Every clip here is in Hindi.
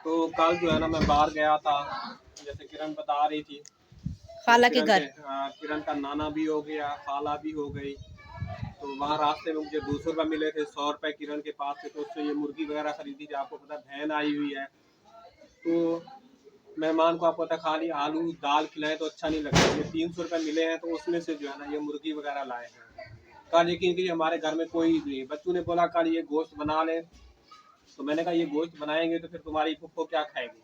तो कल जो है ना मैं बाहर गया था, जैसे किरण बता रही थी, खाला के घर। किरण का नाना भी हो गया, खाला भी हो गई। तो वहाँ रास्ते में मुझे 200 रुपये मिले थे, 100 रुपये किरण के पास थे, तो उससे ये मुर्गी वगैरह खरीदी थी। आपको पता बहन आई हुई है, तो मेहमान को आपको पता खाली आलू दाल खिलाएं तो अच्छा नहीं लगता। ये 300 रुपये मिले हैं, तो उसमें से जो है ना ये मुर्गी वगैरह लाए हैं। कल यकीन कीजिए हमारे घर में कोई नहीं, बच्चों ने बोला कल ये गोश्त बना लें, तो मैंने कहा ये गोश्त बनाएंगे तो फिर तुम्हारी फुफ्फो क्या खाएगी।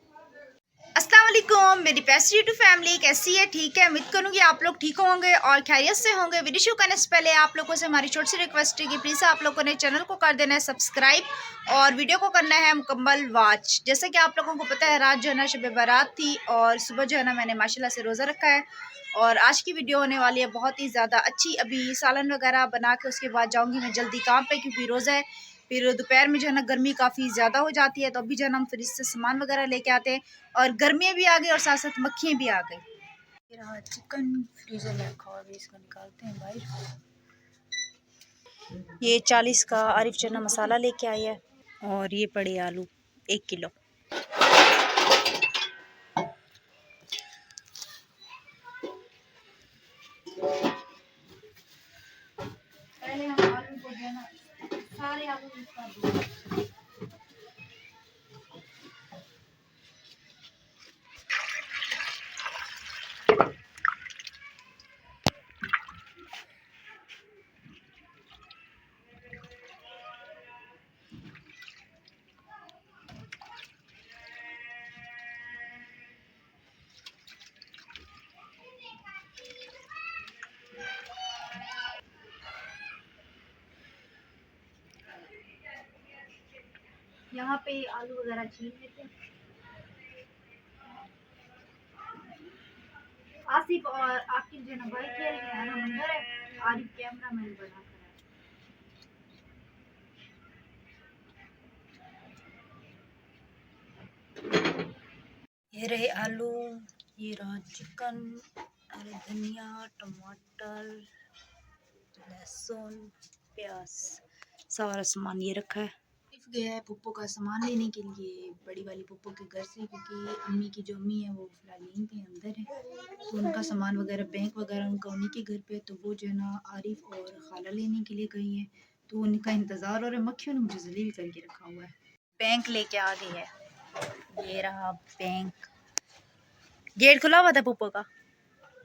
अस्सलाम वालेकुम मेरी प्यारी यूट्यूब फैमिली, कैसी है? ठीक है, उम्मीद करूँगी आप लोग ठीक होंगे और खैरियत से होंगे। वीडियो शुरू करने से पहले आप लोगों से हमारी छोटी सी रिक्वेस्ट है कि प्लीज़ आप लोगों ने चैनल को कर देना है सब्सक्राइब और वीडियो को करना है मुकम्मल वॉच। जैसे कि आप लोगों को पता है, रात जो है ना शब बारात थी और सुबह जो है ना मैंने माशाल्लाह से रोज़ा रखा है और आज की वीडियो होने वाली है बहुत ही ज़्यादा अच्छी। अभी सालन वगैरह बना के उसके बाद जाऊँगी मैं जल्दी काम पे, क्योंकि रोज़ा है। फिर दोपहर में जो है ना गर्मी काफ़ी ज़्यादा हो जाती है, तो अभी जो है ना हम फ्रिज से सामान वगैरह लेके आते हैं और गर्मियाँ भी आ गई और साथ साथ मक्खियाँ भी आ गई। ये रहा चिकन फ्रीजर में रखा हुआ, इसको निकालते हैं बाहर। ये 40 का आरिफ चना मसाला लेके आया है और ये पड़े आलू 1 किलो। पहले हम आलू को जो है ना सारे आलू निकाल देंगे। यहाँ पे आलू वगैरह छील लेते हैं। आसिफ और आकिब जो है ना भाई खेल रहे हैं, हम अंदर है, आरिफ कैमरा मैन बना कर है। ये रहे आलू, ये रहा चिकन, अरे धनिया, टमाटर, लहसुन, प्याज, सारा सामान ये रखा है। गया है पुप्पो का सामान लेने के लिए बड़ी वाली पुप्पो के घर से, क्योंकि अम्मी की जो अम्मी है वो फिलहाल यहीं पे अंदर है, तो उनका सामान वगैरह बैंक वगैरह उनका उन्हीं के घर पे, तो वो जो है ना आरिफ और खाला लेने के लिए गई है, तो उनका इंतज़ार और मक्खियों ने मुझे जलील करके रखा हुआ है। बैंक लेके आ गई है, ये रहा बैंक। गेट खुला हुआ था पुप्पो का?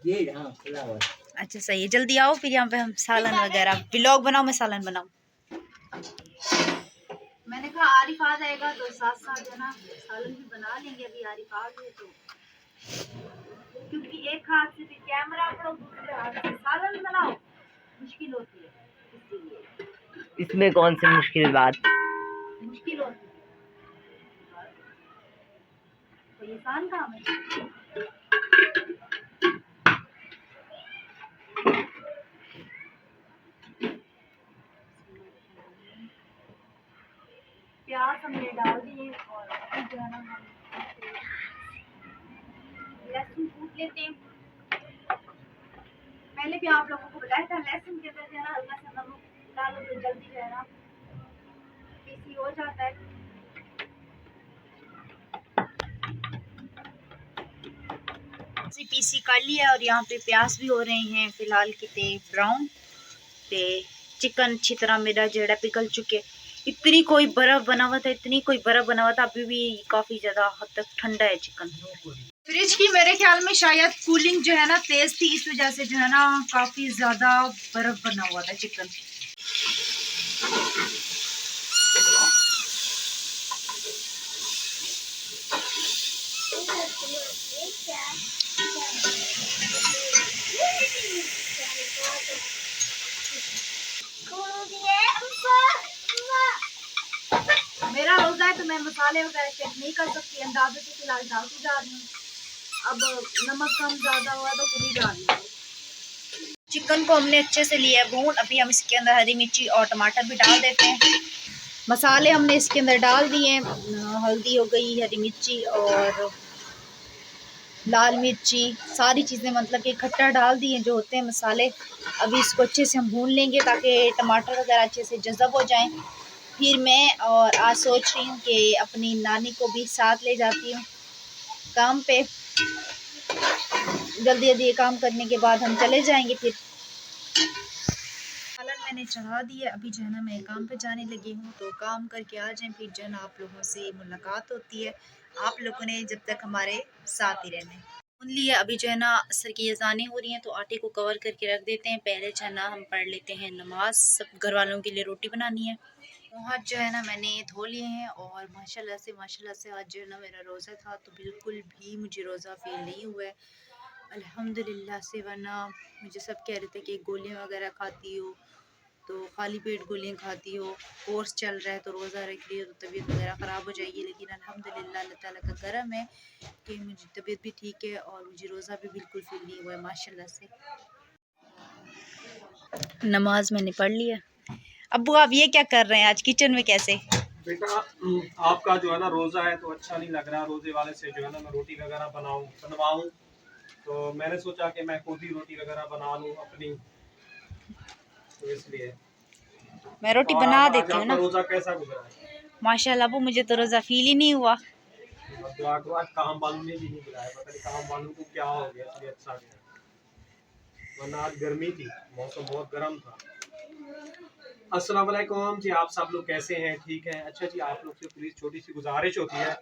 गेट हाँ खुला हुआ। अच्छा सही है, जल्दी आओ फिर यहाँ पे हम सालन वगैरह व्लॉग बनाओ, मैं सालन बनाऊँ। मैंने कहा आरिफ आ जाएगा तो साथ साथ जो ना सालन भी बना लेंगे। अभी आरिफ आ गए तो, क्योंकि एक हाथ से भी कैमरा पकड़ो दूसरे हाथ से सालन बनाओ मुश्किल होती है, इसलिए। इसमें कौन सी मुश्किल बात? मुश्किल होती है, कोई आसान काम है। प्याज हमने डाल दिए और जो है ना हम लहसुन कूट लेते हैं। पहले भी आप लोगों को बताया था लहसुन के अंदर जो है ना हल्का सा नमक डालो तो जल्दी जो है ना पीसी हो जाता है। पीसी कर लिया और यहाँ पे प्याज भी हो रहे हैं फिलहाल कितने ब्राउन ते चिकन अच्छी तरह मेरा जेड़ा पिघल चुके। इतनी कोई बर्फ बना हुआ था, इतनी कोई बर्फ बना हुआ था, अभी भी काफी ज्यादा हद तक ठंडा है चिकन। फ्रिज की मेरे ख्याल में शायद कूलिंग जो है ना तेज थी, इस वजह से जो है ना काफी ज्यादा बर्फ बना हुआ था चिकन। मेरा रोजा है तो मैं मसाले वगैरह चेक नहीं कर सकती, अंदाजे से फिलहाल डालती जा रही हूँ। अब नमक कम ज्यादा हुआ तो खुद ही डाल दी। चिकन को हमने अच्छे से लिया है भून, अभी हम इसके अंदर हरी मिर्ची और टमाटर भी डाल देते हैं। मसाले हमने इसके अंदर डाल दिए, हल्दी हो गई, हरी मिर्ची और लाल मिर्ची, सारी चीज़ें मतलब कि खट्टा डाल दिए जो होते हैं मसाले। अभी इसको अच्छे से हम भून लेंगे ताकि टमाटर वगैरह अच्छे से जज़ब हो जाएं। फिर मैं और आज सोच रही हूँ कि अपनी नानी को भी साथ ले जाती हूँ काम पे। जल्दी जल्दी ये काम करने के बाद हम चले जाएंगे। फिर सालन मैंने चढ़ा दिया, अभी जो है ना मैं काम पे जाने लगी हूँ, तो काम करके आ जाएं, फिर जो है ना आप लोगों से मुलाकात होती है। आप लोगों ने जब तक हमारे साथ ही रहना है। सुन लिया, अभी जो है ना असर की अज़ानें हो रही हैं, तो आटे को कवर करके रख देते हैं। पहले जो है ना हम पढ़ लेते हैं नमाज। सब घर वालों के लिए रोटी बनानी है। हाथ जो है ना मैंने धो लिए हैं और माशाल्लाह से आज जो है ना मेरा रोज़ा था, तो बिल्कुल भी मुझे रोज़ा फील नहीं हुआ है अल्हम्दुलिल्लाह से। वरना मुझे सब कह रहे थे कि गोलियां वगैरह खाती हो, तो खाली पेट गोलियां खाती हो, कोर्स चल रहा है तो रोज़ा रख रही हो तो तबीयत वगैरह ख़राब हो जाएगी। लेकिन अल्हम्दुलिल्लाह अल्लाह ताला का करम है कि मुझे तबीयत भी ठीक है और मुझे रोज़ा भी बिल्कुल फील नहीं हुआ है माशाल्लाह से। नमाज मैंने पढ़ लिया। अब्बू आप ये क्या कर रहे हैं आज किचन में कैसे? बेटा आपका जो है ना रोज़ा है तो अच्छा नहीं लग रहा, रोज़े वाले से जो है ना मैं रोटी वगैरह बनवाऊँ, तो मैंने सोचा कि मैं खुद ही रोटी वगैरह बना लूँ अपनी, तो इसलिए। मैं रोटी और बना आप आज देती हूँ आपका ना। रोज़ा कैसा गुजरा है? माशाल्लाह अब्बू मुझे तो रोज़ा फील ही नहीं हुआ। और दुआ करो आज काम वालों ने भी नहीं बुलाया, पता नहीं काम वालों को क्या हो गया, इसलिए अच्छा गया, वरना आज गर्मी थी, मौसम बहुत गर्म था। अस्सलाम वालेकुम जी, आप सब लोग कैसे हैं? ठीक हैं? अच्छा जी, आप लोग से प्लीज़ छोटी सी गुजारिश होती है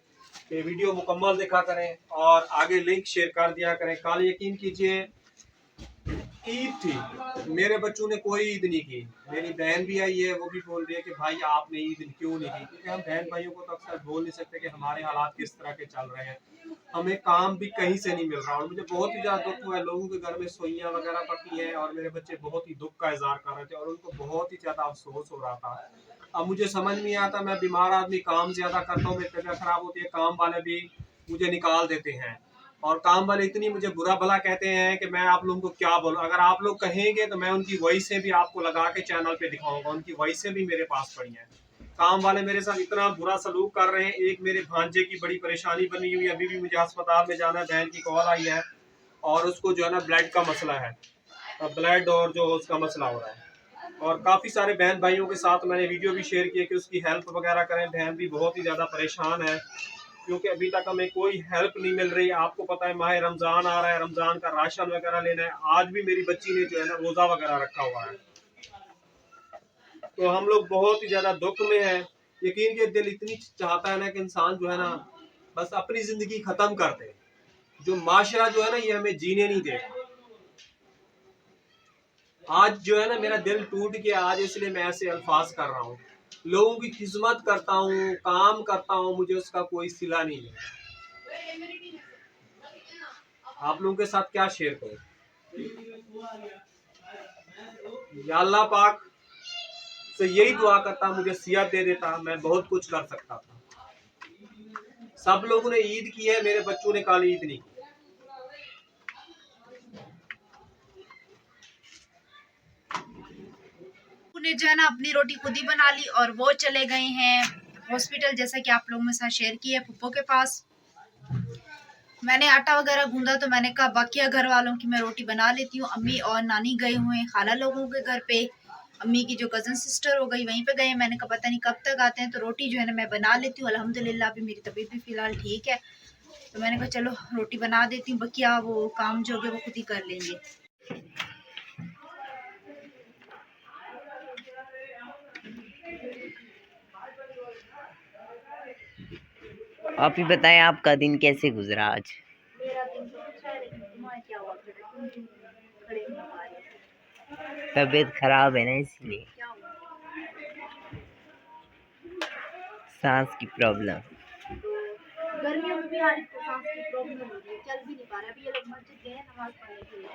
कि वीडियो मुकम्मल देखा करें और आगे लिंक शेयर कर दिया करें। कल यकीन कीजिए ईद थी, मेरे बच्चों ने कोई ईद नहीं की। मेरी बहन भी आई है, वो भी बोल रही है कि भाई आपने ईद क्यों नहीं की, क्योंकि हम बहन भाइयों को तो अक्सर बोल नहीं सकते कि हमारे हालात किस तरह के चल रहे हैं। हमें काम भी कहीं से नहीं मिल रहा और मुझे बहुत ही ज़्यादा दुख हुआ है। लोगों के घर में सुइयाँ वगैरह पकी हैं और मेरे बच्चे बहुत ही दुख का इजहार कर रहे थे और उनको बहुत ही ज़्यादा अफसोस हो रहा था। अब मुझे समझ नहीं आता, मैं बीमार आदमी काम ज़्यादा करता हूँ, मेरी तबीयत ख़राब होती है, काम वाले भी मुझे निकाल देते हैं और काम वाले इतनी मुझे बुरा भला कहते हैं कि मैं आप लोगों को क्या बोलूं। अगर आप लोग कहेंगे तो मैं उनकी वॉइस से भी आपको लगा के चैनल पे दिखाऊंगा, उनकी वॉइस से भी मेरे पास पड़ी है। काम वाले मेरे साथ इतना बुरा सलूक कर रहे हैं। एक मेरे भांजे की बड़ी परेशानी बनी हुई है, अभी भी मुझे अस्पताल में जाना है, बहन की कॉल आई है और उसको जो है ना ब्लड का मसला है, ब्लड और जो उसका मसला हो रहा है। और काफ़ी सारे बहन भाइयों के साथ मैंने वीडियो भी शेयर किए कि उसकी हेल्प वगैरह करें। बहन भी बहुत ही ज़्यादा परेशान है क्योंकि अभी तक हमें कोई हेल्प नहीं मिल रही। आपको पता है माह रमज़ान आ रहा है, रमज़ान का राशन वगैरह लेना है। आज भी मेरी बच्ची ने जो है ना रोज़ा वगैरह रखा हुआ है, तो हम लोग बहुत ही ज़्यादा दुख में हैं। यकीन के दिल इतनी चाहता है ना कि इंसान जो है ना बस अपनी ज़िंदगी ख़त्म कर दे। जो माशरा जो है ना ये हमें जीने नहीं देगा। आज जो है ना मेरा दिल टूट गया आज, इसलिए मैं ऐसे अल्फाज कर रहा हूँ। लोगों की खिदमत करता हूँ, काम करता हूँ, मुझे उसका कोई सिला नहीं है। आप लोगों के साथ क्या शेयर करूँ? या अल्लाह पाक से यही दुआ करता मुझे सिहत दे देता, मैं बहुत कुछ कर सकता था। सब लोगों ने ईद की है, मेरे बच्चों ने कल ईद नहीं की। उन्हें जो है ना अपनी रोटी खुद ही बना ली और वो चले गए हैं हॉस्पिटल, जैसा कि आप लोगों के साथ शेयर किया, फुप्पो के पास। मैंने आटा वगैरह गूंदा तो मैंने कहा बाकी घर वालों की मैं रोटी बना लेती हूँ। अम्मी और नानी गए हुए हैं खाला लोगों के घर पे। अम्मी की जो कज़न सिस्टर हो गई वहीं पे गए हैं। मैंने कहा पता नहीं कब तक आते हैं, तो रोटी जो है ना मैं बना लेती हूँ। अल्हम्दुलिल्लाह अभी मेरी तबीयत भी फ़िलहाल ठीक है, तो मैंने कहा चलो रोटी बना देती हूँ, बकिया वो काम जो है वो खुद ही कर लेंगे। आप ही बताएं आपका दिन कैसे गुजरा आज? मेरा दिन तो अच्छा है, लेकिन तुम्हारा क्या हुआ? खड़े नहीं हो पा रहे? तबीयत खराब है ना, इसलिए क्या हुआ? सांस की प्रॉब्लम। तो गर्मियों में भी आरिफ को सांस की प्रॉब्लम हो रही है, चल भी नहीं पा रहा। अभी ये लोग मस्जिद गए हैं नमाज पढ़ने के लिए,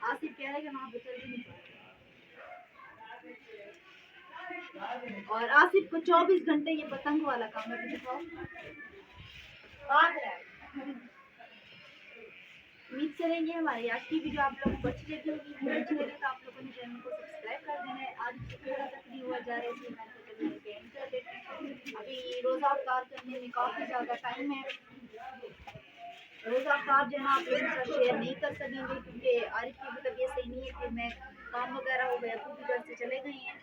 आसिफ कह रहा है कि वहाँ पे चल भी नहीं पा रहा। और आसिफ को 24 घंटे ये पतंग वाला काम है। दिखाओ भाग रहा है। उम्मीद करेंगे हमारी आज की वीडियो आप लोगों को अच्छी लगी होगी। अच्छी लगी तो आप लोगों ने चैनल को सब्सक्राइब कर देना है। आज थोड़ा सा फ्री हुआ जा रहा है, इसलिए मैंने सोचा वीडियो को एंड कर देते हैं। अभी रोज़ा अफ्तार करने में काफ़ी ज़्यादा टाइम है। रोज़ा अफ्तार जो है आप लोगों के साथ शेयर नहीं कर सकेंगे क्योंकि आरिफ की भी तबीयत सही नहीं है। फिर मैं काम वगैरह हो गया, अबू भी घर से चले गए हैं,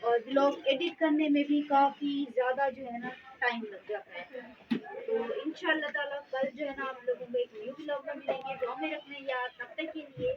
और ब्लॉग एडिट करने में भी काफ़ी ज़्यादा जो है ना टाइम लग जाता है। तो इंशाल्लाह ताला कल जो है ना आप लोगों को एक न्यू ब्लॉग में मिलेंगे। दुआ में रखना यार, तब तक के लिए